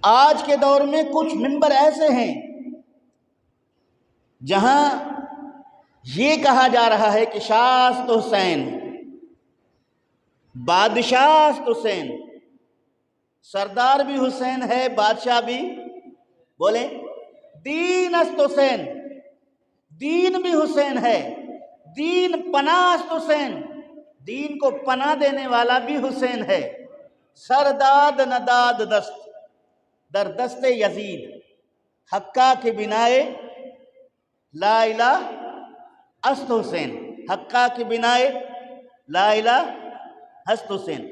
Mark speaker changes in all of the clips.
Speaker 1: آج کے دور میں کچھ ممبر ایسے ہیں جہاں یہ کہا جا رہا ہے کہ شاست حسین، بادشاہ حسین، سردار بھی حسین ہے، بادشاہ بھی، بولیں دین است حسین، دین بھی حسین ہے، دین پناہ است حسین، دین کو پناہ دینے والا بھی حسین ہے، سرداد نداد دست در دست یزید، حقہ کے بنائے لا الہ است حسین، حقہ کے بنائے لا الہ است حسین۔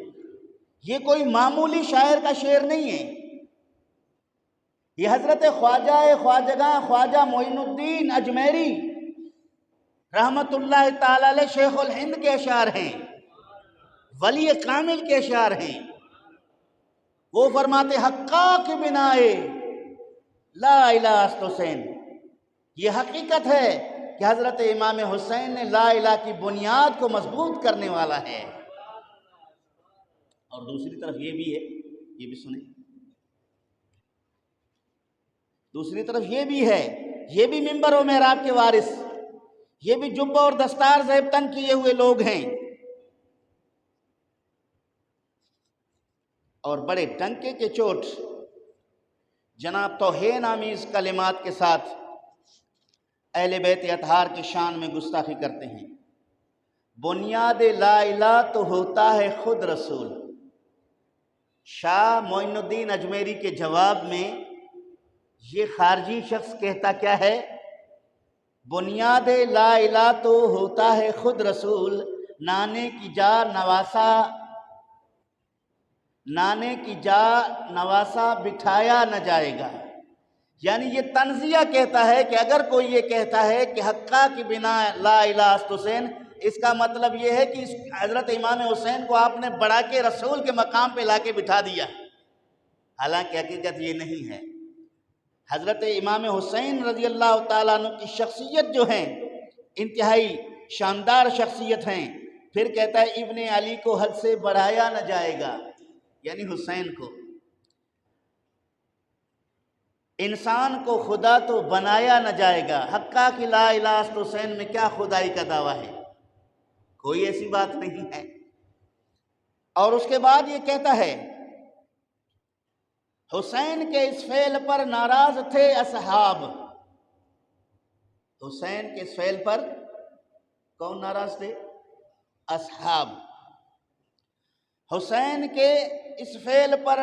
Speaker 1: یہ کوئی معمولی شاعر کا شعر نہیں ہے، یہ حضرت خواجگاں خواجہ معین الدین اجمیری رحمت اللہ تعالی علیہ شیخ الہند کے اشعار ہیں، ولی کامل کے اشعار ہیں۔ وہ فرماتے حقہ کی بنائے لا الہ است حسین۔ یہ حقیقت ہے کہ حضرت امام حسین نے لا الہ کی بنیاد کو مضبوط کرنے والا ہے۔ اور دوسری طرف یہ بھی ہے، یہ بھی سنیں، دوسری طرف یہ بھی ہے، یہ بھی منبر و محراب کے وارث، یہ بھی جبہ اور دستار زیب تن کیے ہوئے لوگ ہیں، اور بڑے ڈنکے کے چوٹ جناب توہین آمیز کلمات کے ساتھ اہل بیت اطہار کی شان میں گستاخی کرتے ہیں۔ بنیاد لا الہ تو ہوتا ہے خود رسول۔ شاہ معین الدین اجمیری کے جواب میں یہ خارجی شخص کہتا کیا ہے؟ بنیاد لا الہ تو ہوتا ہے خود رسول، نانے کی جا نواسا بٹھایا نہ جائے گا۔ یعنی یہ طنزیہ کہتا ہے کہ اگر کوئی یہ کہتا ہے کہ حقہ کی بنا لا الہ است حسین، اس کا مطلب یہ ہے کہ حضرت امام حسین کو آپ نے بڑھا کے رسول کے مقام پہ لا کے بٹھا دیا، حالانکہ حقیقت یہ نہیں ہے۔ حضرت امام حسین رضی اللہ تعالیٰ عنہ کی شخصیت جو ہیں انتہائی شاندار شخصیت ہیں۔ پھر کہتا ہے ابن علی کو حد سے بڑھایا نہ جائے گا، یعنی حسین کو۔ انسان کو خدا تو بنایا نہ جائے گا۔ حقہ کی لا الہ است حسین میں کیا خدائی کا دعویٰ ہے؟ کوئی ایسی بات نہیں ہے۔ اور اس کے بعد یہ کہتا ہے حسین کے اس فعل پر ناراض تھے اصحاب۔ حسین کے اس فعل پر کون ناراض تھے؟ اصحاب۔ حسین کے اس فعل پر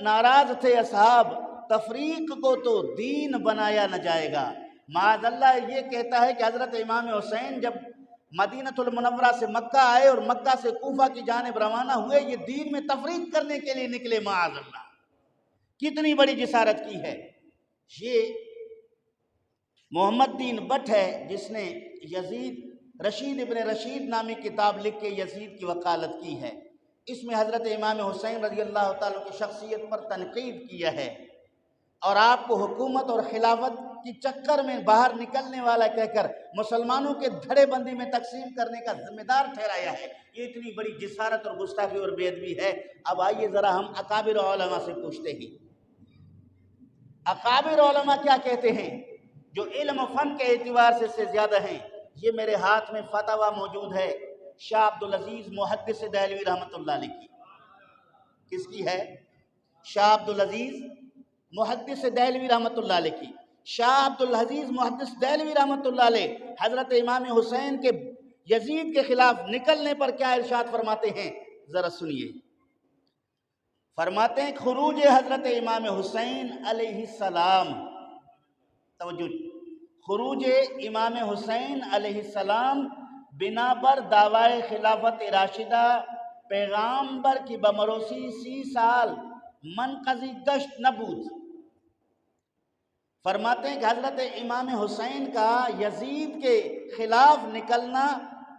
Speaker 1: ناراض تھے اصحاب، تفریق کو تو دین بنایا نہ جائے گا۔ معاذ اللہ یہ کہتا ہے کہ حضرت امام حسین جب مدینہ المنورہ سے مکہ آئے اور مکہ سے کوفہ کی جانب روانہ ہوئے، یہ دین میں تفریق کرنے کے لیے نکلے۔ معاذ اللہ کتنی بڑی جسارت کی ہے۔ یہ محمد دین بٹ ہے جس نے رشید ابن رشید نامی کتاب لکھ کے یزید کی وکالت کی ہے۔ اس میں حضرت امام حسین رضی اللہ تعالیٰ کی شخصیت پر تنقید کیا ہے، اور آپ کو حکومت اور خلافت کی چکر میں باہر نکلنے والا کہہ کر مسلمانوں کے دھڑے بندی میں تقسیم کرنے کا ذمہ دار ٹھہرایا ہے۔ یہ اتنی بڑی جسارت اور گستاخی اور بے ادبی ہے۔ اب آئیے ذرا ہم اکابر علماء سے پوچھتے ہیں، اکابر علماء کیا کہتے ہیں جو علم و فن کے اعتبار سے زیادہ ہیں۔ یہ میرے ہاتھ میں فتویٰ موجود ہے شاہ عبدالعزیز محدث دہلوی رحمۃ اللہ علیہ کی۔ کس کی ہے؟ شاہ عبدالعزیز محدث دہلوی رحمۃ اللہ علیہ کی۔ شاہ عبدالعزیز محدث دہلوی رحمۃ اللہ علیہ حضرت امام حسین کے یزید کے خلاف نکلنے پر کیا ارشاد فرماتے ہیں؟ ذرا سنیے۔ فرماتے ہیں خروج حضرت امام حسین علیہ السلام، توجہ، خروج امام حسین علیہ السلام بنا بر دعوی خلافت راشدہ پیغامبر کی بمروسی 30 سال منقضی گشت نبود۔ فرماتے ہیں کہ حضرت امام حسین کا یزید کے خلاف نکلنا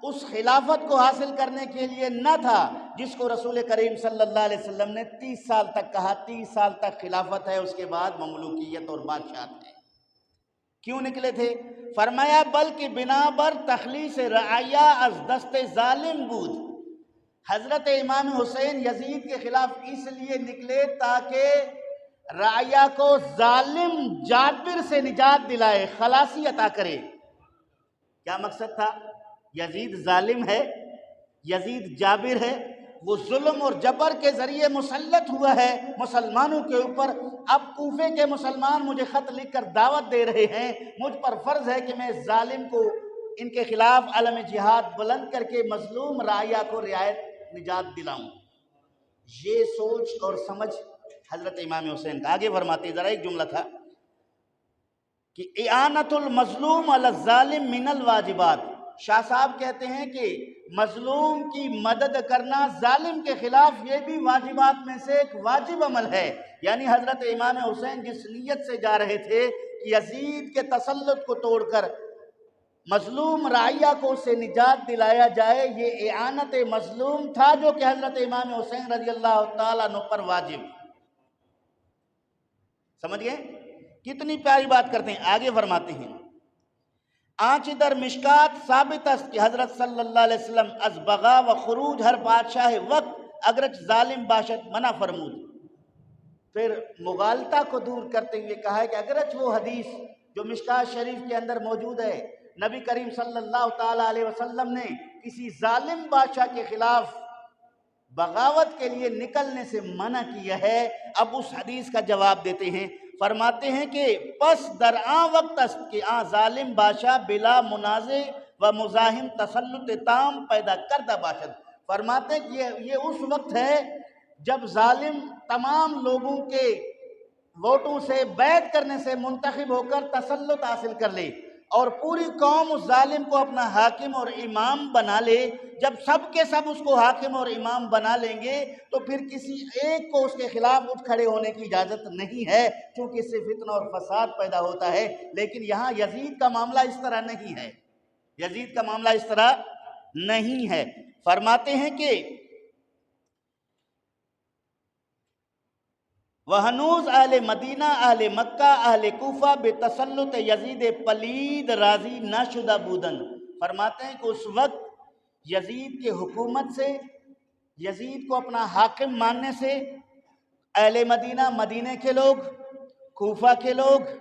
Speaker 1: اس خلافت کو حاصل کرنے کے لیے نہ تھا جس کو رسول کریم صلی اللہ علیہ وسلم نے 30 سال تک کہا، 30 سال تک خلافت ہے، اس کے بعد مملوکیت اور بادشاہت ہے۔ کیوں نکلے تھے؟ فرمایا بلکہ بنا بر تخلیص رعیہ از دست ظالم بود۔ حضرت امام حسین یزید کے خلاف اس لیے نکلے تاکہ رعیہ کو ظالم جابر سے نجات دلائے، خلاصی عطا کرے۔ کیا مقصد تھا؟ یزید ظالم ہے، یزید جابر ہے، وہ ظلم اور جبر کے ذریعے مسلط ہوا ہے مسلمانوں کے اوپر۔ اب کوفے کے مسلمان مجھے خط لکھ کر دعوت دے رہے ہیں، مجھ پر فرض ہے کہ میں ظالم کو ان کے خلاف علم جہاد بلند کر کے مظلوم رعیہ کو رعایت نجات دلاؤں۔ یہ سوچ اور سمجھ حضرت امام حسین کا۔ آگے فرماتے ہیں، ذرا ایک جملہ تھا کہ اعانت المظلوم علی الظالم من الواجبات۔ شاہ صاحب کہتے ہیں کہ مظلوم کی مدد کرنا ظالم کے خلاف یہ بھی واجبات میں سے ایک واجب عمل ہے۔ یعنی حضرت امام حسین جس نیت سے جا رہے تھے کہ یزید کے تسلط کو توڑ کر مظلوم رعیہ کو اسے نجات دلایا جائے، یہ اعانت مظلوم تھا جو کہ حضرت امام حسین رضی اللہ تعالیٰ عنہ پر واجب۔ سمجھ گئے؟ کتنی پیاری بات کرتے ہیں۔ آگے فرماتے ہیں، آنچ در مشکات ثابت است کہ حضرت صلی اللہ علیہ وسلم از بغا و خروج ہر بادشاہ وقت اگرچ ظالم باشد منع فرمود۔ پھر مغالطہ کو دور کرتے ہوئے کہا ہے کہ اگرچ وہ حدیث جو مشکات شریف کے اندر موجود ہے، نبی کریم صلی اللہ تعالیٰ علیہ وسلم نے کسی ظالم بادشاہ کے خلاف بغاوت کے لیے نکلنے سے منع کیا ہے، اب اس حدیث کا جواب دیتے ہیں۔ فرماتے ہیں کہ پس در آن وقت است کہ آن ظالم بادشاہ بلا منازع و مزاحم تسلط تام پیدا کردہ باشد۔ فرماتے ہیں کہ یہ اس وقت ہے جب ظالم تمام لوگوں کے ووٹوں سے بیعت کرنے سے منتخب ہو کر تسلط حاصل کر لے اور پوری قوم اس ظالم کو اپنا حاکم اور امام بنا لے۔ جب سب کے سب اس کو حاکم اور امام بنا لیں گے تو پھر کسی ایک کو اس کے خلاف اٹھ کھڑے ہونے کی اجازت نہیں ہے، چونکہ اس سے فتنہ اور فساد پیدا ہوتا ہے۔ لیکن یہاں یزید کا معاملہ اس طرح نہیں ہے، یزید کا معاملہ اس طرح نہیں ہے۔ فرماتے ہیں کہ وہنوز اہل مدینہ، اہل مکہ، اہل کوفہ بتسلط یزید پلید راضی نہ شدہ بودن۔ فرماتے ہیں کہ اس وقت یزید کے حکومت سے، یزید کو اپنا حاکم ماننے سے اہل مدینہ، مدینہ کے لوگ، کوفہ کے لوگ،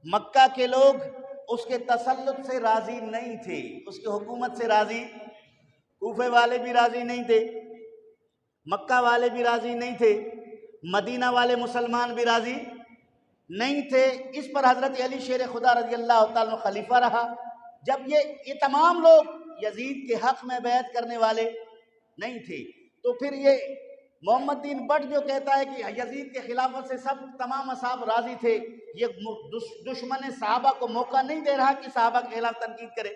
Speaker 1: مکہ کے لوگ اس کے تسلط سے راضی نہیں تھے، اس کے حکومت سے راضی۔ کوفے والے بھی راضی نہیں تھے، مکہ والے بھی راضی نہیں تھے، مدینہ والے مسلمان بھی راضی نہیں تھے۔ اس پر حضرت علی شیر خدا رضی اللہ تعالیٰ عنہ خلیفہ رہا۔ جب یہ تمام لوگ یزید کے حق میں بیعت کرنے والے نہیں تھے، تو پھر یہ محمد دین بٹ جو کہتا ہے کہ یزید کے خلافت سے سب تمام اصحاب راضی تھے، یہ دشمن صحابہ کو موقع نہیں دے رہا کہ صحابہ کے خلاف تنقید کرے۔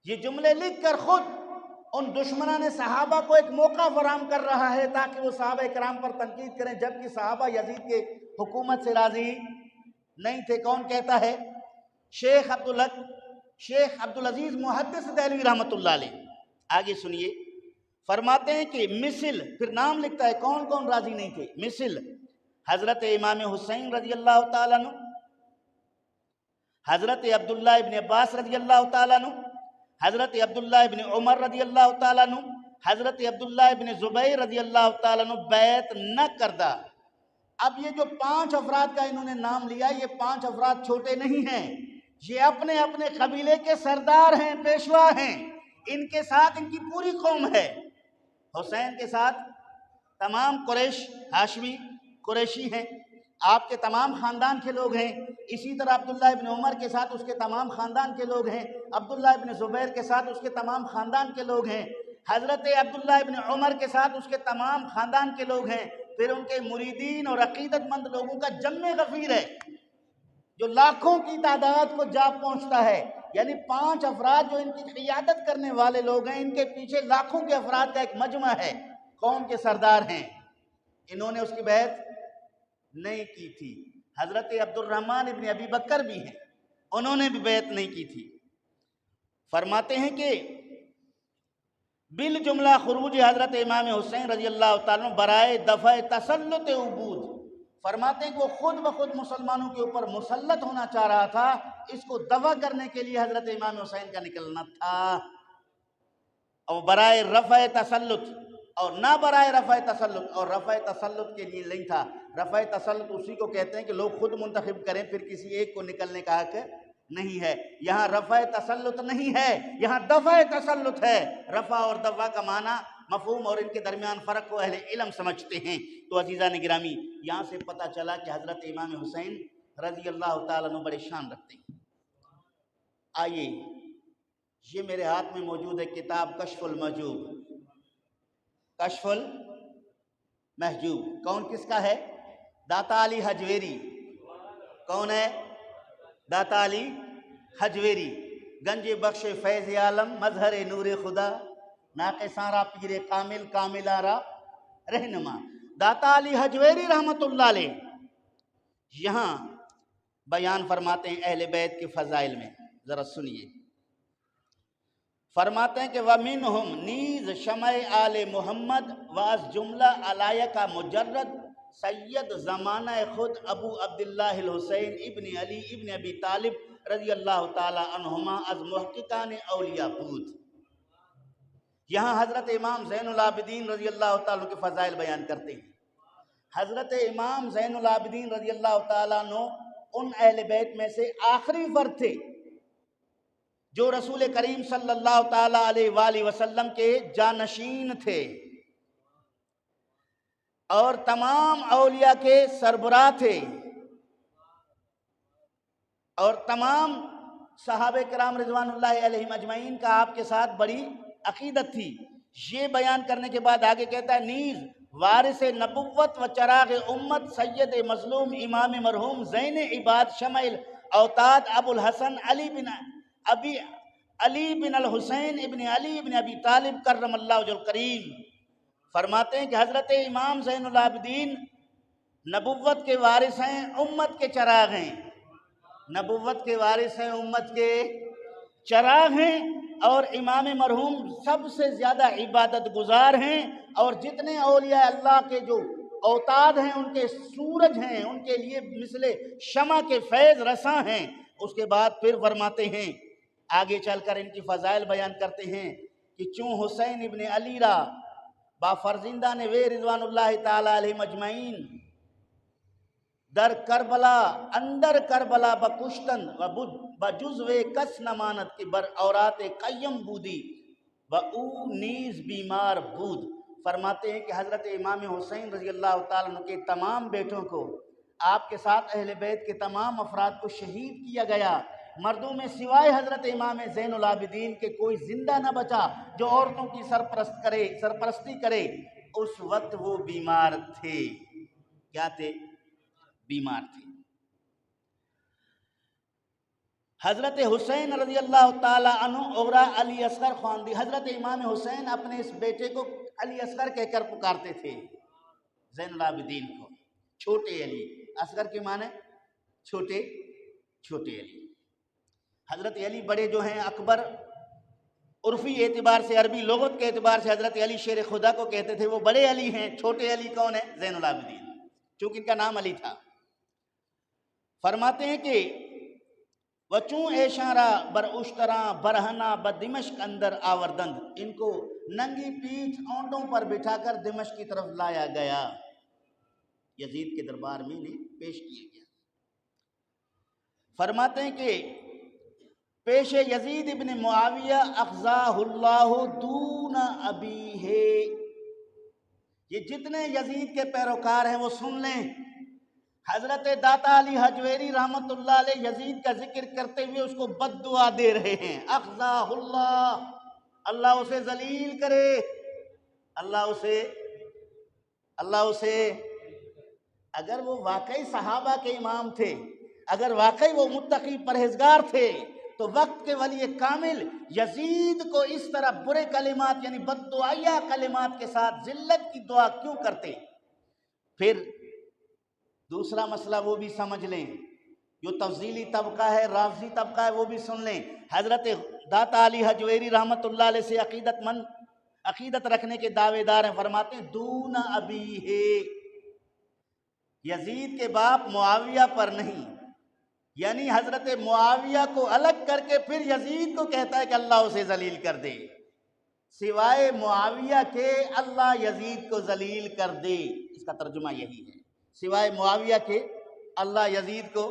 Speaker 1: یہ جملے لکھ کر خود ان دشمنان صحابہ کو ایک موقع فراہم کر رہا ہے تاکہ وہ صحابہ کرام پر تنقید کریں، جبکہ صحابہ یزید کے حکومت سے راضی نہیں تھے۔ کون کہتا ہے؟ شیخ عبدالعزیز محدث دہلوی رحمۃ اللہ علیہ۔ آگے سنیے، فرماتے ہیں کہ مثل، پھر نام لکھتا ہے کون کون راضی نہیں تھے۔ مثل حضرت امام حسین رضی اللہ تعالیٰ عنہ، حضرت عبداللہ ابن عباس رضی اللہ تعالیٰ عنہ، حضرت عبداللہ ابن عمر رضی اللہ تعالیٰ عنہ، حضرت عبداللہ ابن زبیر رضی اللہ تعالیٰ عنہ بیعت نہ کردہ۔ اب یہ جو 5 افراد کا انہوں نے نام لیا، یہ 5 افراد چھوٹے نہیں ہیں، یہ اپنے اپنے قبیلے کے سردار ہیں، پیشوا ہیں، ان کے ساتھ ان کی پوری قوم ہے۔ حسین کے ساتھ تمام قریش، ہاشمی قریشی ہیں، آپ کے تمام خاندان کے لوگ ہیں۔ اسی طرح عبداللہ ابن عمر کے ساتھ اس کے تمام خاندان کے لوگ ہیں، عبداللہ ابن زبیر کے ساتھ اس کے تمام خاندان کے لوگ ہیں، حضرت عبداللہ ابن عمر کے ساتھ اس کے تمام خاندان کے لوگ ہیں، پھر ان کے مریدین اور عقیدت مند لوگوں کا جمع غفیر ہے جو لاکھوں کی تعداد کو جا پہنچتا ہے۔ یعنی 5 افراد جو ان کی قیادت کرنے والے لوگ ہیں، ان کے پیچھے لاکھوں کے افراد کا ایک مجمع ہے، قوم کے سردار ہیں، انہوں نے اس کی بیعت نہیں کی تھی۔ حضرت عبد الرحمن ابن ابی بکر بھی ہیں، انہوں نے بھی بیعت نہیں کی تھی۔ فرماتے ہیں کہ بالجملہ خروج حضرت امام حسین رضی اللہ تعالیٰ عنہ برائے دفع تسلط عبود، فرماتے ہیں کہ وہ خود بخود مسلمانوں کے اوپر مسلط ہونا چاہ رہا تھا، اس کو دفع کرنے کے لیے حضرت امام حسین کا نکلنا تھا، اور برائے رفع تسلط، اور نہ برائے رفع تسلط، اور رفع تسلط کے لیے نہیں تھا۔ رفع تسلط اسی کو کہتے ہیں کہ لوگ خود منتخب کریں، پھر کسی ایک کو نکلنے کا حق نہیں ہے۔ یہاں رفع تسلط نہیں ہے، یہاں دفع تسلط ہے۔ رفع اور دفع کا معنی، مفہوم اور ان کے درمیان فرق کو اہل علم سمجھتے ہیں۔ تو عزیزان گرامی، یہاں سے پتہ چلا کہ حضرت امام حسین رضی اللہ تعالیٰ عنہ بڑے شان رکھتے ہیں۔ آئیے، یہ میرے ہاتھ میں موجود ہے کتاب کشف المحجوب۔ کشف المحجوب کون کس کا ہے؟ داتا علی حجویری۔ کون ہے؟ داتا علی حجویری۔ گنج بخش فیض عالم، مظہر نور خدا، ناقصاں را پیر کامل، کاملہ را رہنما، داتا علی حجویری رحمت اللہ علیہ یہاں بیان فرماتے ہیں اہل بیت کے فضائل میں، ذرا سنیے۔ فرماتے ہیں کہ وَمِنْهُمْ نیز شمع آل محمد واز جملہ علائقہ مجرد سید زمانہ خود ابو عبداللہ الحسین ابن علی ابن ابی طالب رضی اللہ تعالی عنہما از محققان اولیاء بود۔ یہاں حضرت امام زین العابدین رضی اللہ تعالیٰ کے فضائل بیان کرتے ہیں۔ حضرت امام زین العابدین رضی اللہ تعالیٰ عنہ ان اہل بیت میں سے آخری فرد تھے جو رسول کریم صلی اللہ تعالیٰ علیہ وآلہ وسلم کے جانشین تھے، اور تمام اولیاء کے سربراہ تھے، اور تمام صحابہ کرام رضوان اللہ علیہم اجمعین کا آپ کے ساتھ بڑی عقیدت تھی۔ یہ بیان کرنے کے بعد آگے کہتا ہے نیز وارث نبوت و چراغ امت سید مظلوم امام مرحوم زین عباد شمع اوتاد ابو الحسن علی بن الحسین ابن علی ابن ابی طالب کرم اللہ وجہ الکریم فرماتے ہیں کہ حضرت امام زین العابدین نبوت کے وارث ہیں، امت کے چراغ ہیں۔ نبوت کے وارث ہیں، امت کے چراغ ہیں، اور امام مرحوم سب سے زیادہ عبادت گزار ہیں، اور جتنے اولیاء اللہ کے جو اوتاد ہیں ان کے سورج ہیں، ان کے لیے مثل شمع کے فیض رساں ہیں۔ اس کے بعد پھر فرماتے ہیں، آگے چل کر ان کی فضائل بیان کرتے ہیں کہ چون حسین ابن علی را با فرزندہ نے وے رضوان اللہ تعالی علیہ مجمعین در کربلا اندر کربلا بکشتن و بجزو کس نمانت کی بر اورات قیم بودی و او نیز بیمار بود۔ فرماتے ہیں کہ حضرت امام حسین رضی اللہ تعالیٰ عنہ کے تمام بیٹوں کو، آپ کے ساتھ اہل بیت کے تمام افراد کو شہید کیا گیا۔ مردوں میں سوائے حضرت امام زین العابدین کے کوئی زندہ نہ بچا جو عورتوں کی سرپرستی کرے۔ اس وقت وہ بیمار تھے۔ کیا تھے؟ بیمار تھے۔ حضرت حسین رضی اللہ تعالی عنہ اورا علی اصغر خواندی، حضرت امام حسین اپنے اس بیٹے کو علی اصغر کہہ کر پکارتے تھے، زین العابدین کو، چھوٹے علی۔ اصغر کے معنی چھوٹے علی۔ حضرت علی بڑے جو ہیں اکبر، عرفی اعتبار سے، عربی لغت کے اعتبار سے حضرت علی شیر خدا کو کہتے تھے، وہ بڑے علی ہیں۔ چھوٹے علی کون ہیں؟ زین العابدین، چونکہ ان کا نام علی تھا۔ فرماتے ہیں کہ وچوں ایشارہ بر اشتراں برہنا بدمشق اندر آوردند، ان کو ننگی پیٹھ اونٹوں پر بٹھا کر دمشق کی طرف لایا گیا، یزید کے دربار میں انہیں پیش کیا گیا۔ فرماتے ہیں کہ پیش یزید ابن معاویہ اخزاہ اللہ دون ابی ہے، یہ جتنے یزید کے پیروکار ہیں وہ سن لیں، حضرت داتا علی حجویری رحمت اللہ علیہ یزید کا ذکر کرتے ہوئے اس کو بد دعا دے رہے ہیں۔ اخزاہ اللہ، اللہ اسے ذلیل کرے، اللہ اسے اگر وہ واقعی صحابہ کے امام تھے، اگر واقعی وہ متقی پرہیزگار تھے، تو وقت کے ولی کامل یزید کو اس طرح برے کلمات یعنی بد دعائیہ کلمات کے ساتھ ذلت کی دعا کیوں کرتے؟ پھر دوسرا مسئلہ وہ بھی سمجھ لیں، جو تفضیلی طبقہ ہے، رافضی طبقہ ہے، وہ بھی سن لیں۔ حضرت داتا علی حجویری رحمت اللہ علیہ سے عقیدت رکھنے کے دعوے دار ہیں۔ فرماتے ہیں دون ابی ہے، یزید کے باپ معاویہ پر نہیں، یعنی حضرت معاویہ کو الگ کر کے پھر یزید کو کہتا ہے کہ اللہ اسے ذلیل کر دے۔ سوائے معاویہ کے اللہ یزید کو ذلیل کر دے، اس کا ترجمہ یہی ہے، سوائے معاویہ کے اللہ یزید کو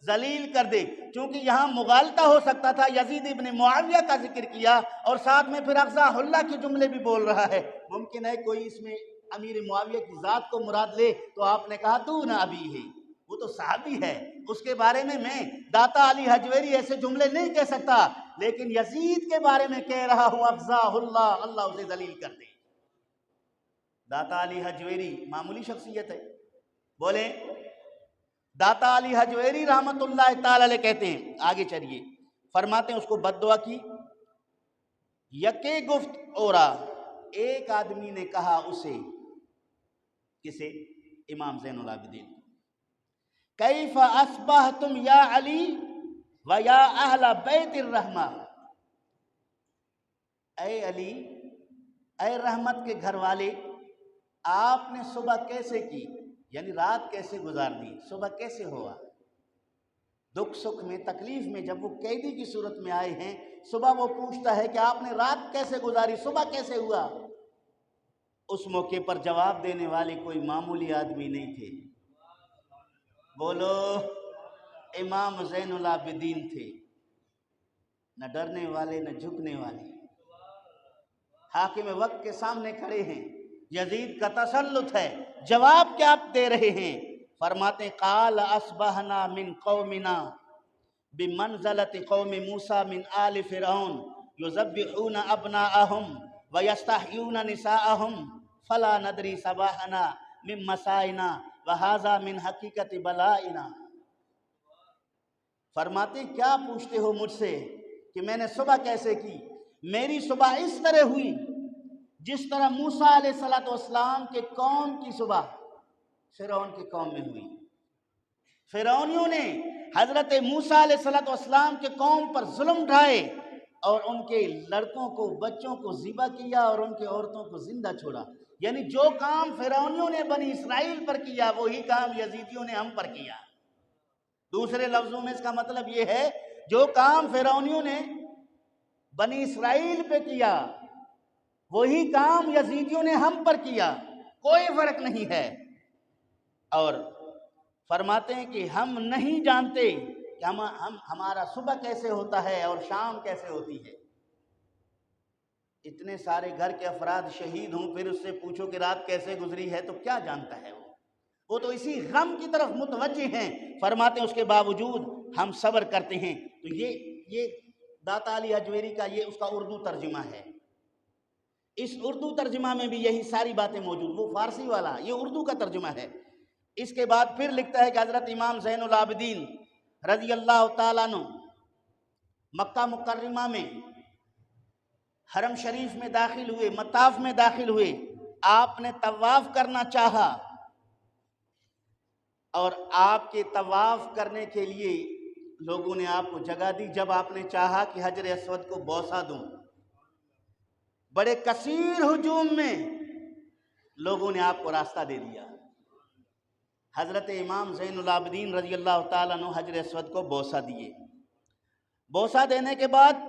Speaker 1: ذلیل کر دے۔ چونکہ یہاں مغالطہ ہو سکتا تھا، یزید ابن معاویہ کا ذکر کیا اور ساتھ میں پھر اغزا اللہ کے جملے بھی بول رہا ہے، ممکن ہے کوئی اس میں امیر معاویہ کی ذات کو مراد لے، تو آپ نے کہا دون ابی ہے، وہ تو صحابی ہے، اس کے بارے میں داتا علی حجویری ایسے جملے نہیں کہہ سکتا، لیکن یزید کے بارے میں کہہ رہا ہوں اغزا اللہ، اللہ اسے ذلیل کر دے۔ داتا علی حجویری معمولی شخصیت ہے، بولیں داتا علی حجویری رحمت اللہ تعالی علیہ کہتے ہیں، آگے چلیے، فرماتے ہیں اس کو بد دعا کی، یکے گفت اورا، ایک آدمی نے کہا اسے، کسے؟ امام زین العابدین، کیف اصبحتم یا علی و یا اہل بیت الرحمہ، اے علی، اے رحمت کے گھر والے، آپ نے صبح کیسے کی، یعنی رات کیسے گزار دی، صبح کیسے ہوا؟ دکھ سکھ میں، تکلیف میں جب وہ قیدی کی صورت میں آئے ہیں، صبح وہ پوچھتا ہے کہ آپ نے رات کیسے گزاری، صبح کیسے ہوا؟ اس موقع پر جواب دینے والے کوئی معمولی آدمی نہیں تھے، بولو امام زین العابدین تھے، نہ ڈرنے والے نہ جھکنے والے، حاکم وقت کے سامنے کھڑے ہیں، یزید کا تسلط ہے، جواب کیا دے رہے ہیں؟ فرماتے ہیں قال اصبحنا من قومنا بمنزلت قوم موسیٰ من آل فرعون یذبحون ابناءہم ویستحیون نساءہم فلا ندری صباحنا من مسائنا وہذا من حقیقت بلائنا۔ فرماتے کیا پوچھتے ہو مجھ سے کہ میں نے صبح کیسے کی؟ میری صبح اس طرح ہوئی جس طرح موسیٰ علیہ السلام کے قوم کی صبح فرعون کی قوم میں ہوئی۔ فرعونیوں نے حضرت موسیٰ علیہ السلام کے قوم پر ظلم ڈھائے اور ان کے لڑکوں کو، بچوں کو ذبح کیا اور ان کے عورتوں کو زندہ چھوڑا، یعنی جو کام فرعونیوں نے بنی اسرائیل پر کیا وہی کام یزیدیوں نے ہم پر کیا۔ دوسرے لفظوں میں اس کا مطلب یہ ہے جو کام فرعونیوں نے بنی اسرائیل پہ کیا وہی کام یزیدیوں نے ہم پر کیا، کوئی فرق نہیں ہے۔ اور فرماتے ہیں کہ ہم نہیں جانتے کہ ہمارا صبح کیسے ہوتا ہے اور شام کیسے ہوتی ہے۔ اتنے سارے گھر کے افراد شہید ہوں، پھر اس سے پوچھو کہ رات کیسے گزری ہے تو کیا جانتا ہے وہ تو اسی غم کی طرف متوجہ ہیں۔ فرماتے ہیں اس کے باوجود ہم صبر کرتے ہیں۔ تو یہ داتا علی حجویری کا یہ اس کا اردو ترجمہ ہے۔ اس اردو ترجمہ میں بھی یہی ساری باتیں موجود، وہ فارسی والا، یہ اردو کا ترجمہ ہے۔ اس کے بعد پھر لکھتا ہے کہ حضرت امام زین العابدین رضی اللہ تعالیٰ عنہ مکہ مکرمہ میں حرم شریف میں داخل ہوئے، مطاف میں داخل ہوئے، آپ نے طواف کرنا چاہا اور آپ کے طواف کرنے کے لیے لوگوں نے آپ کو جگہ دی۔ جب آپ نے چاہا کہ حجر اسود کو بوسہ دوں، بڑے کثیر ہجوم میں لوگوں نے آپ کو راستہ دے دیا۔ حضرت امام زین العابدین رضی اللہ تعالیٰ عنہ حجر اسود کو بوسہ دیے۔ بوسہ دینے کے بعد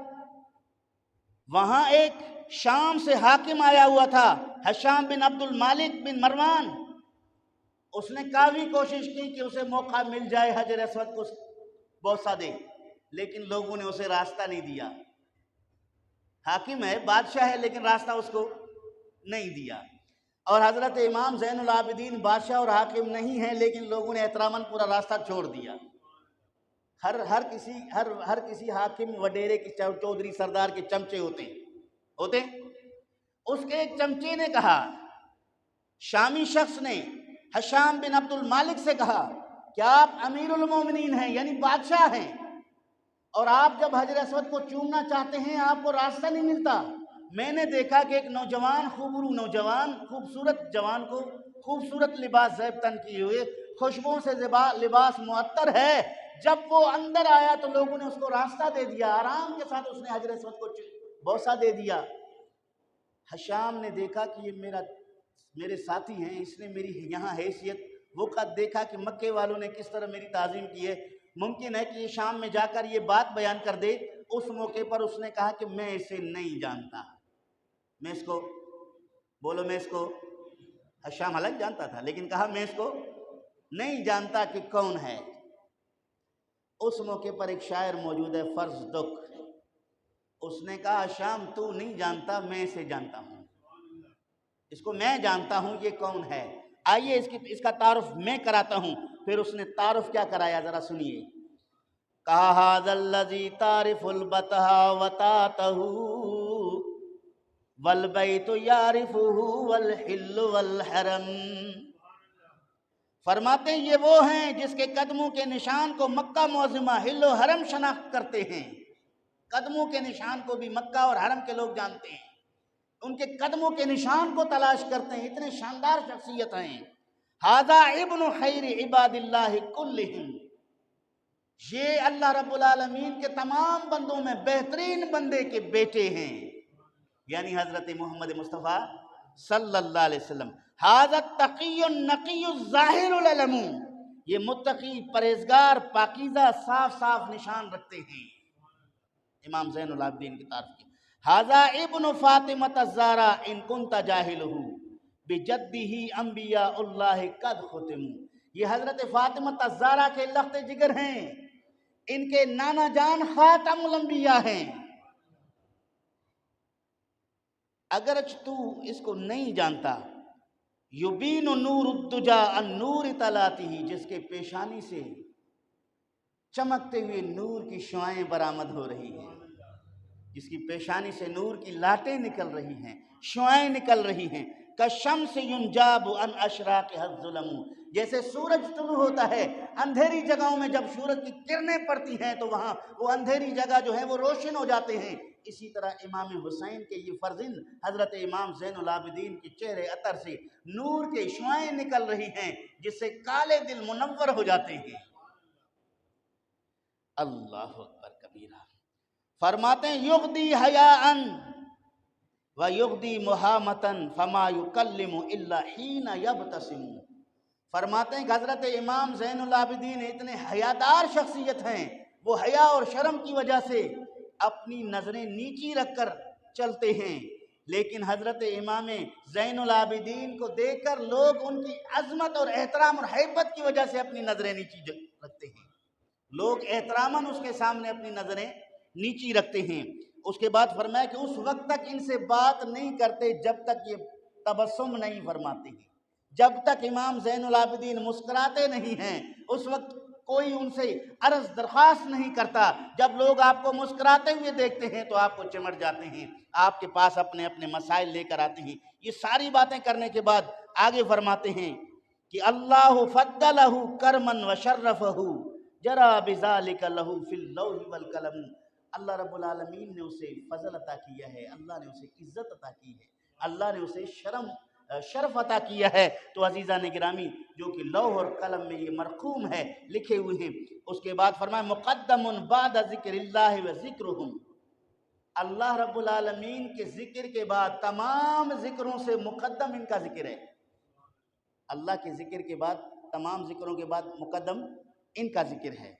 Speaker 1: وہاں ایک شام سے حاکم آیا ہوا تھا، ہشام بن عبد المالک بن مروان، اس نے کافی کوشش کی کہ اسے موقع مل جائے حجر اسود کو بوسہ دے، لیکن لوگوں نے اسے راستہ نہیں دیا۔ حاکم ہے، بادشاہ ہے، لیکن راستہ اس کو نہیں دیا۔ اور حضرت امام زین العابدین بادشاہ اور حاکم نہیں ہیں، لیکن لوگوں نے احتراماً پورا راستہ چھوڑ دیا۔ ہر کسی حاکم وڈیرے کی چودھری سردار کے چمچے ہوتے اس کے ایک چمچے نے کہا، شامی شخص نے ہشام بن عبد المالک سے کہا کہ آپ امیر المومنین ہیں، یعنی بادشاہ ہیں، اور آپ جب حجر اسود کو چومنا چاہتے ہیں آپ کو راستہ نہیں ملتا۔ میں نے دیکھا کہ ایک نوجوان، خوبرو نوجوان، خوبصورت جوان کو خوبصورت لباس زیب تن کیے ہوئے، خوشبوؤں سے لباس معطر ہے، جب وہ اندر آیا تو لوگوں نے اس کو راستہ دے دیا، آرام کے ساتھ اس نے حجر اسود کو بوسہ دے دیا۔ ہشام نے دیکھا کہ یہ میرے ساتھی ہیں، اس نے میری یہاں حیثیت، وہ قد دیکھا کہ مکے والوں نے کس طرح میری تعظیم کی ہے، ممکن ہے کہ یہ شام میں جا کر یہ بات بیان کر دے۔ اس موقع پر اس نے کہا کہ میں اسے نہیں جانتا، میں اس کو بولو، میں اس کو ہشام الگ جانتا تھا، لیکن کہا میں اس کو نہیں جانتا کہ کون ہے۔ اس موقع پر ایک شاعر موجود ہے فرزدق، اس نے کہا ہشام تو نہیں جانتا، میں اسے جانتا ہوں، اس کو میں جانتا ہوں یہ کون ہے۔ آئیے اس کا تعارف میں کراتا ہوں، پھر اس نے تعارف کیا کرایا ذرا سنیے۔ کہا ھذا الذی تعرف البطھا وطاطہ والبیت یعرفہ والحل والحرم۔ فرماتے ہیں یہ وہ ہیں جس کے قدموں کے نشان کو مکہ معظمہ حل و حرم شناخت کرتے ہیں۔ قدموں کے نشان کو بھی مکہ اور حرم کے لوگ جانتے ہیں، ان کے قدموں کے نشان کو تلاش کرتے ہیں، اتنے شاندار شخصیت ہیں۔ ھذا ابن خیر عباد اللہ کلہم، یہ اللہ رب العالمین کے تمام بندوں میں بہترین بندے کے بیٹے ہیں، یعنی حضرت محمد مصطفیٰ صلی اللہ علیہ وسلم۔ ھذا التقی النقی الظاہر العلم، یہ متقی پرہیزگار پاکیزہ صاف صاف نشان رکھتے ہیں۔ امام زین العابدین کی تعریف کی۔ ھذا ابن فاطمۃ الزہرا ان کنت جاہلہ بجدہ انبیاء اللہ قد ختموا، یہ حضرت فاطمۃ الزہرا کے لخت جگر ہیں، ان کے نانا جان خاتم الانبیاء ہیں۔ اگرچہ تو اس کو نہیں جانتا، یبین نور الدجا عن نور طلعتہ، جس کے پیشانی سے چمکتے ہوئے نور کی شعاعیں برآمد ہو رہی ہیں، جس کی پیشانی سے نور کی لاٹیں نکل رہی ہیں، شعاعیں نکل رہی ہیں۔ کالشمس ینجاب عن اشراقها الظلم، جیسے سورج طلوع ہوتا ہے اندھیری جگہوں میں، جب سورج کی کرنیں پڑتی ہیں تو وہاں وہ اندھیری جگہ جو ہے وہ روشن ہو جاتے ہیں، اسی طرح امام حسین کے یہ فرزند حضرت امام زین العابدین کے چہرے عطر سے نور کے شعاعیں نکل رہی ہیں، جس سے کالے دل منور ہو جاتے ہیں۔ اللہ اکبر کبیرہ۔ فرماتے ہیں یغدی حیاءً ویغدی مہامةً فما یکلم الا حین یبتسم۔ فرماتے ہیں کہ حضرت امام زین العابدین اتنے حیادار شخصیت ہیں، وہ حیا اور شرم کی وجہ سے اپنی نظریں نیچی رکھ کر چلتے ہیں، لیکن حضرت امام زین العابدین کو دیکھ کر لوگ ان کی عظمت اور احترام اور ہیبت کی وجہ سے اپنی نظریں نیچی رکھتے ہیں، لوگ احتراماً اس کے سامنے اپنی نظریں نیچی رکھتے ہیں۔ اس کے بعد فرمایا کہ اس وقت تک ان سے بات نہیں کرتے جب تک یہ تبسم نہیں فرماتے ہیں، جب تک امام زین العابدین مسکراتے نہیں ہیں اس وقت کوئی ان سے عرض درخواست نہیں کرتا۔ جب لوگ آپ کو مسکراتے ہوئے دیکھتے ہیں تو آپ کو چمٹ جاتے ہیں، آپ کے پاس اپنے اپنے مسائل لے کر آتے ہیں۔ یہ ساری باتیں کرنے کے بعد آگے فرماتے ہیں کہ اللہ فضلہ کرما وشرفہ جرى بذلك له في اللوح والقلم، اللہ رب العالمین نے اسے فضل عطا کیا ہے، اللہ نے اسے عزت عطا کی ہے، اللہ نے اسے شرف عطا کیا ہے۔ تو عزیزان گرامی، جو کہ لوح اور قلم میں یہ مرقوم ہے، لکھے ہوئے ہیں۔ اس کے بعد فرمایا مقدم بعد ذکر اللہ و ذکرہم، اللہ رب العالمین کے ذکر کے بعد تمام ذکروں سے مقدم ان کا ذکر ہے۔ اللہ کے ذکر کے بعد تمام ذکروں کے بعد مقدم ان کا ذکر ہے۔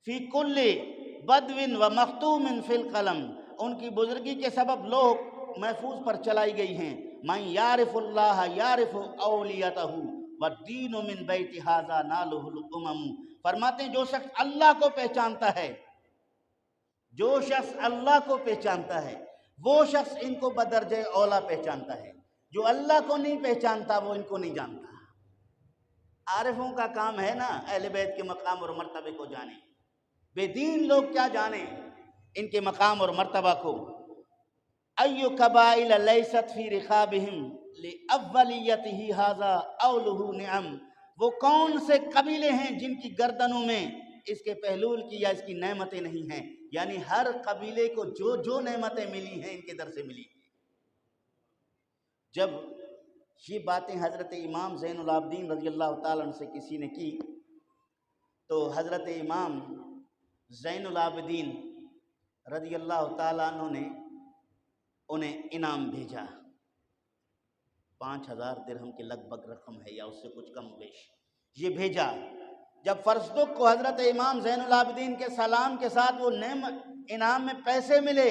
Speaker 1: فی کل بدو و مختوم فی القلم، ان کی بزرگی کے سبب لوگ محفوظ پر چلائی گئی ہیں۔ من یعرف اللہ یعرف اولیتہ والدین من بیت ھذا نالہ الامم، فرماتے ہیں جو شخص اللہ کو پہچانتا ہے، جو شخص اللہ کو پہچانتا ہے وہ شخص ان کو بدرجہ اولا پہچانتا ہے، جو اللہ کو نہیں پہچانتا وہ ان کو نہیں جانتا۔ عارفوں کا کام ہے نا اہل بیت کے مقام اور مرتبے کو جانے، بے دین لوگ کیا جانیں ان کے مقام اور مرتبہ کو۔ ایو قبائل لیست فی رخابہم لاولیتہ ھذا اولہ نعم، وہ کون سے قبیلے ہیں جن کی گردنوں میں اس کے پہلول کی یا اس کی نعمتیں نہیں ہیں، یعنی ہر قبیلے کو جو جو نعمتیں ملی ہیں ان کے در سے ملی۔ جب یہ باتیں حضرت امام زین العابدین رضی اللہ تعالیٰ عنہ سے کسی نے کی تو حضرت امام زین العابدین رضی اللہ تعالیٰ عنہ نے انہیں انعام بھیجا، 5000 درہم کے لگ بھگ رقم ہے یا اس سے کچھ کم بیش، یہ بھیجا۔ جب فرزدق کو حضرت امام زین العابدین کے سلام کے ساتھ وہ انعام میں پیسے ملے،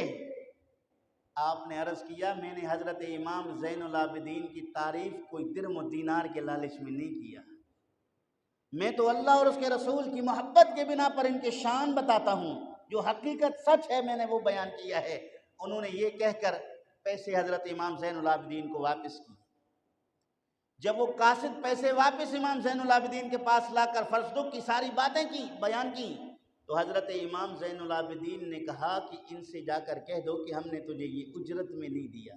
Speaker 1: آپ نے عرض کیا میں نے حضرت امام زین العابدین کی تعریف کوئی درم و دینار کے لالچ میں نہیں کیا، میں تو اللہ اور اس کے رسول کی محبت کے بنا پر ان کے شان بتاتا ہوں، جو حقیقت سچ ہے میں نے وہ بیان کیا ہے۔ انہوں نے یہ کہہ کر پیسے حضرت امام زین العابدین کو واپس کی۔ جب وہ قاصد پیسے واپس امام زین العابدین کے پاس لا کر فرزدق کی ساری باتیں کی بیان کی، تو حضرت امام زین العابدین نے کہا کہ ان سے جا کر کہہ دو کہ ہم نے تجھے یہ اجرت میں نہیں دیا،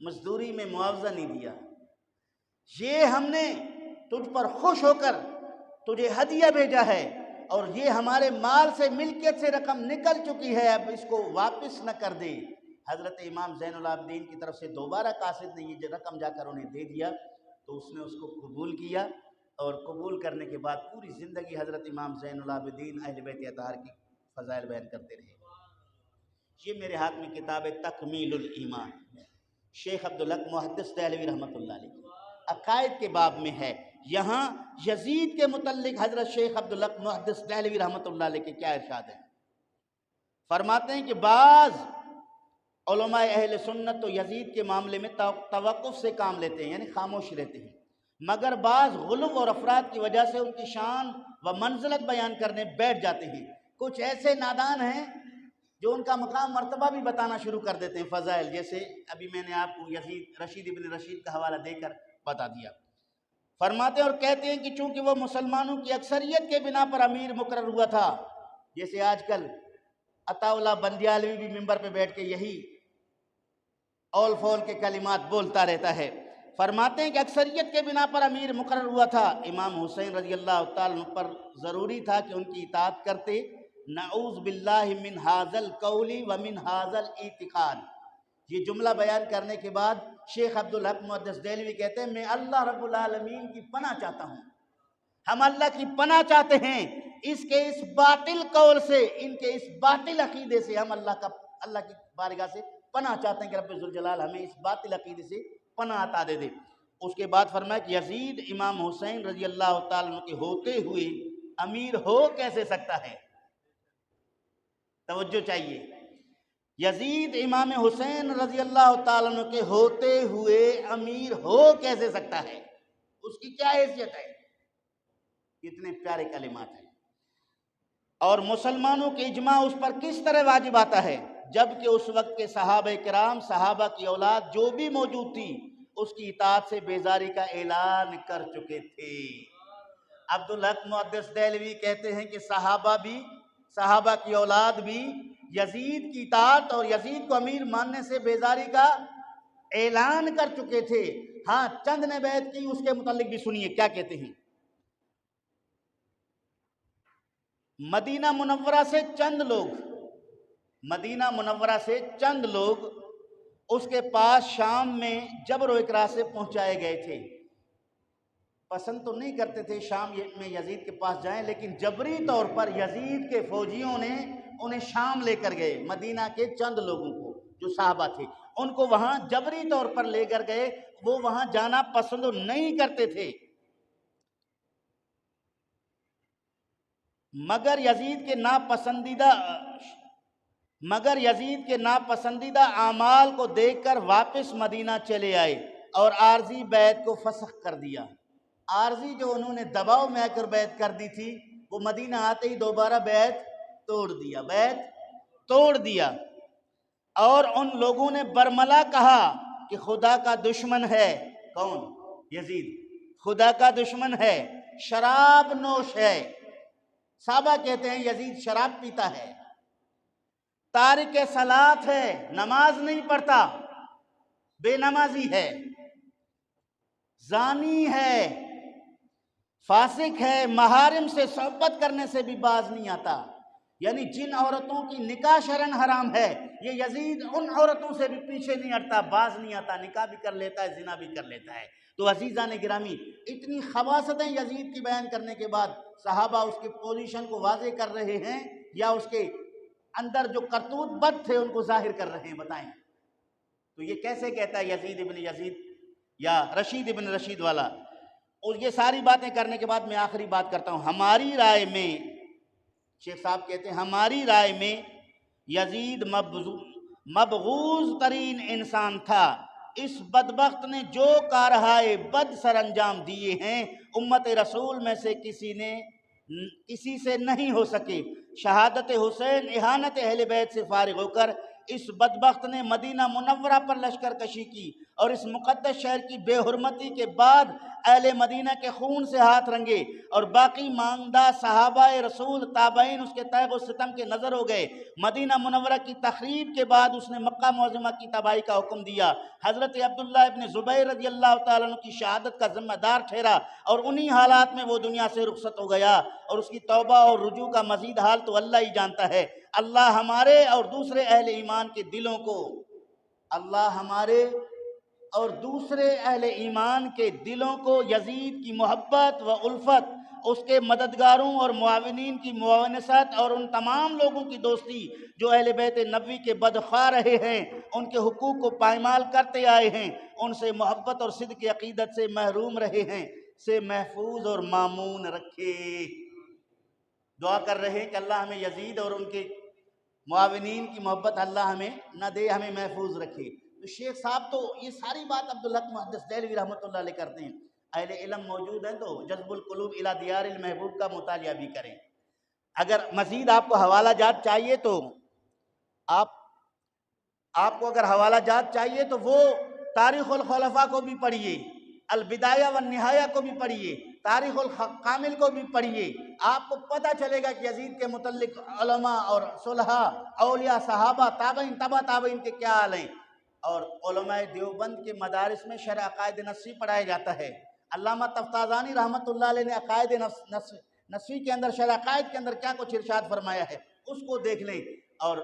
Speaker 1: مزدوری میں معاوضہ نہیں دیا، یہ ہم نے تجھ پر خوش ہو کر تجھے ہدیہ بھیجا ہے، اور یہ ہمارے مال سے ملکیت سے رقم نکل چکی ہے، اب اس کو واپس نہ کر دے۔ حضرت امام زین العابدین کی طرف سے دوبارہ قاصد نے یہ رقم جا کر انہیں دے دیا، تو اس نے اس کو قبول کیا، اور قبول کرنے کے بعد پوری زندگی حضرت امام زین العابدین اہل بیت اطہار کی فضائل بیان کرتے رہے۔ یہ میرے ہاتھ میں کتاب تکمیل الایمان، شیخ عبدالحق محدث دہلوی رحمۃ اللہ علیہ عقائد کے باب میں ہے۔ یہاں یزید کے متعلق حضرت شیخ عبدالحق محدث دہلوی رحمۃ اللہ علیہ کے کیا ارشاد ہے؟ فرماتے ہیں کہ بعض علماء اہل سنت تو یزید کے معاملے میں توقف سے کام لیتے ہیں، یعنی خاموش رہتے ہیں، مگر بعض غلو اور افراد کی وجہ سے ان کی شان و منزلت بیان کرنے بیٹھ جاتے ہیں۔ کچھ ایسے نادان ہیں جو ان کا مقام مرتبہ بھی بتانا شروع کر دیتے ہیں، فضائل، جیسے ابھی میں نے آپ کو یزید رشید ابن رشید کا حوالہ دے کر بتا دیا۔ فرماتے اور کہتے ہیں کہ چونکہ وہ مسلمانوں کی اکثریت کے بنا پر امیر مقرر ہوا تھا، جیسے آج کل عطا اللہ بندیالوی بھی ممبر پہ بیٹھ کے یہی اول فول کے کلمات بولتا رہتا ہے۔ فرماتے ہیں کہ اکثریت کے بنا پر امیر مقرر ہوا تھا، امام حسین رضی اللہ تعالیٰ پر ضروری تھا کہ ان کی اطاعت کرتے۔ نعوذ باللہ من ھذا القول ومن ھذا الاعتقاد، یہ جملہ بیان کرنے کے بعد شیخ عبدالحق محدث دہلوی کہتے ہیں میں اللہ رب العالمین کی پناہ چاہتا ہوں، ہم اللہ کی پناہ چاہتے ہیں اس کے اس باطل قول سے، ان کے اس باطل عقیدے سے، ہم اللہ کی بارگاہ سے پناہ چاہتے ہیں کہ رب ذوالجلال ہمیں اس باطل عقیدے سے پناہ عطا دے دے۔ اس کے بعد فرمایا کہ یزید امام حسین رضی اللہ تعالیٰ عنہ کے ہوتے ہوئے امیر ہو کیسے سکتا ہے؟ توجہ چاہیے، یزید امام حسین رضی اللہ تعالیٰ عنہ کے ہوتے ہوئے امیر ہو کیسے سکتا ہے؟ اس کی کیا حیثیت ہے؟ کتنے پیارے کلمات ہیں۔ اور مسلمانوں کے اجماع اس پر کس طرح واجب آتا ہے، جبکہ اس وقت کے صحابہ کرام، صحابہ کی اولاد جو بھی موجود تھی، اس کی اطاعت سے بیزاری کا اعلان کر چکے تھے۔ عبدالحق محدث دہلوی کہتے ہیں کہ صحابہ بھی، صحابہ کی اولاد بھی یزید کی اطاعت اور یزید کو امیر ماننے سے بیزاری کا اعلان کر چکے تھے۔ ہاں، چند نے بیعت کی، اس کے متعلق بھی سنیے کیا کہتے ہیں۔ مدینہ منورہ سے چند لوگ اس کے پاس شام میں جبر و اکراه سے پہنچائے گئے تھے۔ پسند تو نہیں کرتے تھے شام میں یزید کے پاس جائیں، لیکن جبری طور پر یزید کے فوجیوں نے انہیں شام لے کر گئے۔ مدینہ کے چند لوگوں کو جو صحابہ تھے ان کو وہاں جبری طور پر لے کر گئے، وہ وہاں جانا پسند نہیں کرتے تھے، مگر یزید کے ناپسندیدہ اعمال کو دیکھ کر واپس مدینہ چلے آئے اور عارضی بیعت کو فسخ کر دیا۔ عارضی جو انہوں نے دباؤ میں آ کر بیعت کر دی تھی، وہ مدینہ آتے ہی دوبارہ بیعت توڑ دیا، اور ان لوگوں نے برملا کہا کہ خدا کا دشمن ہے۔ کون؟ یزید خدا کا دشمن ہے، شراب نوش ہے۔ صحابہ کہتے ہیں یزید شراب پیتا ہے، تارک صلاۃ ہے، نماز نہیں پڑھتا، بے نمازی ہے، زانی ہے، فاسق ہے، محارم سے صحبت کرنے سے بھی باز نہیں آتا، یعنی جن عورتوں کی نکاح شرعاً حرام ہے، یہ یزید ان عورتوں سے بھی پیچھے نہیں ہٹتا، باز نہیں آتا، نکاح بھی کر لیتا ہے، زنا بھی کر لیتا ہے۔ تو عزیزان گرامی، اتنی خباثتیں یزید کی بیان کرنے کے بعد صحابہ اس کی پوزیشن کو واضح کر رہے ہیں یا اس کے اندر جو کرتوت بد تھے ان کو ظاہر کر رہے ہیں؟ بتائیں تو یہ کیسے کہتا ہے یزید ابن یزید یا رشید ابن رشید والا؟ اور یہ ساری باتیں کرنے کے بعد میں آخری بات کرتا ہوں۔ ہماری رائے میں، شیخ صاحب کہتے ہیں ہماری رائے میں یزید مبغوض ترین انسان تھا۔ اس بدبخت نے جو کارہائے بد سر انجام دیے ہیں امت رسول میں سے کسی سے نہیں ہو سکے۔ شہادت حسین اہانت اہل بیت سے فارغ ہو کر اس بدبخت نے مدینہ منورہ پر لشکر کشی کی اور اس مقدس شہر کی بے حرمتی کے بعد اہل مدینہ کے خون سے ہاتھ رنگے اور باقی ماندہ صحابہ رسول تابعین اس کے تیغ و ستم کے نظر ہو گئے۔ مدینہ منورہ کی تخریب کے بعد اس نے مکہ معظمہ کی تباہی کا حکم دیا۔ حضرت عبداللہ ابن زبیر رضی اللہ تعالیٰ عنہ کی شہادت کا ذمہ دار ٹھہرا اور انہی حالات میں وہ دنیا سے رخصت ہو گیا، اور اس کی توبہ اور رجوع کا مزید حال تو اللہ ہی جانتا ہے۔ اللہ ہمارے اور دوسرے اہل ایمان کے دلوں کو اہل ایمان کے دلوں کو یزید کی محبت و الفت، اس کے مددگاروں اور معاونین کی معاونست اور ان تمام لوگوں کی دوستی جو اہل بیت نبوی کے بدخواہ رہے ہیں، ان کے حقوق کو پائمال کرتے آئے ہیں، ان سے محبت اور صدق عقیدت سے محروم رہے ہیں، سے محفوظ اور مامون رکھے۔ دعا کر رہے ہیں کہ اللہ ہمیں یزید اور ان کے معاونین کی محبت اللہ ہمیں نہ دے، ہمیں محفوظ رکھے۔ تو شیخ صاحب تو یہ ساری بات عبدالحق محدث دہلوی رحمۃ اللہ علیہ کرتے ہیں۔ اہل علم موجود ہیں تو جذب القلوب الی دیار المحبوب کا مطالعہ بھی کریں۔ اگر مزید آپ کو حوالہ جات چاہیے تو آپ کو اگر حوالہ جات چاہیے تو وہ تاریخ الخلفاء کو بھی پڑھیے، البدایہ والنہایہ کو بھی پڑھیے، تاریخ الکامل کو بھی پڑھیے۔ آپ کو پتہ چلے گا کہ یزید کے متعلق علماء اور صلحاء، اولیاء، صحابہ، تابعین، تبع تابعین کے کیا حال ہیں۔ اور علماء دیوبند کے مدارس میں شرح عقائد نصفی پڑھایا جاتا ہے۔ علامہ تفتازانی رحمۃ اللہ علیہ نے عقائد نصفی کے اندر، شرح عقائد کے اندر کیا کچھ ارشاد فرمایا ہے اس کو دیکھ لیں۔ اور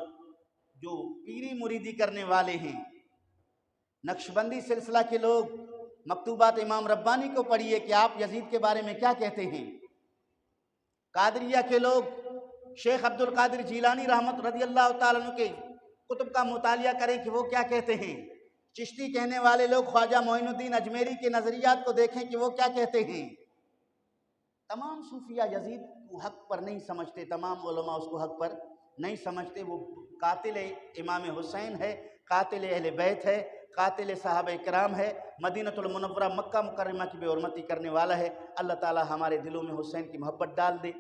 Speaker 1: جو پیری مریدی کرنے والے ہیں، نقشبندی سلسلہ کے لوگ مکتوبات امام ربانی کو پڑھیے کہ آپ یزید کے بارے میں کیا کہتے ہیں۔ قادریہ کے لوگ شیخ عبد القادر جیلانی رحمت رضی اللہ تعالیٰ عنہ کے کتب کا مطالعہ کریں کہ وہ کیا کہتے ہیں۔ چشتی کہنے والے لوگ خواجہ معین الدین اجمیری کے نظریات کو دیکھیں کہ وہ کیا کہتے ہیں۔ تمام صوفیہ یزید کو حق پر نہیں سمجھتے، تمام علماء اس کو حق پر نہیں سمجھتے۔ وہ قاتل امام حسین ہے، قاتل اہل بیت ہے، قاتل صحابہ کرام ہے، مدینہ المنورہ مکہ مکرمہ کی بے حرمتی کرنے والا ہے۔ اللہ تعالی ہمارے دلوں میں حسین کی محبت ڈال دے،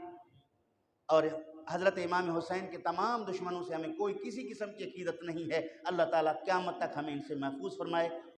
Speaker 1: اور حضرت امام حسین کے تمام دشمنوں سے ہمیں کوئی کسی قسم کی عقیدت نہیں ہے۔ اللہ تعالیٰ قیامت تک ہمیں ان سے محفوظ فرمائے۔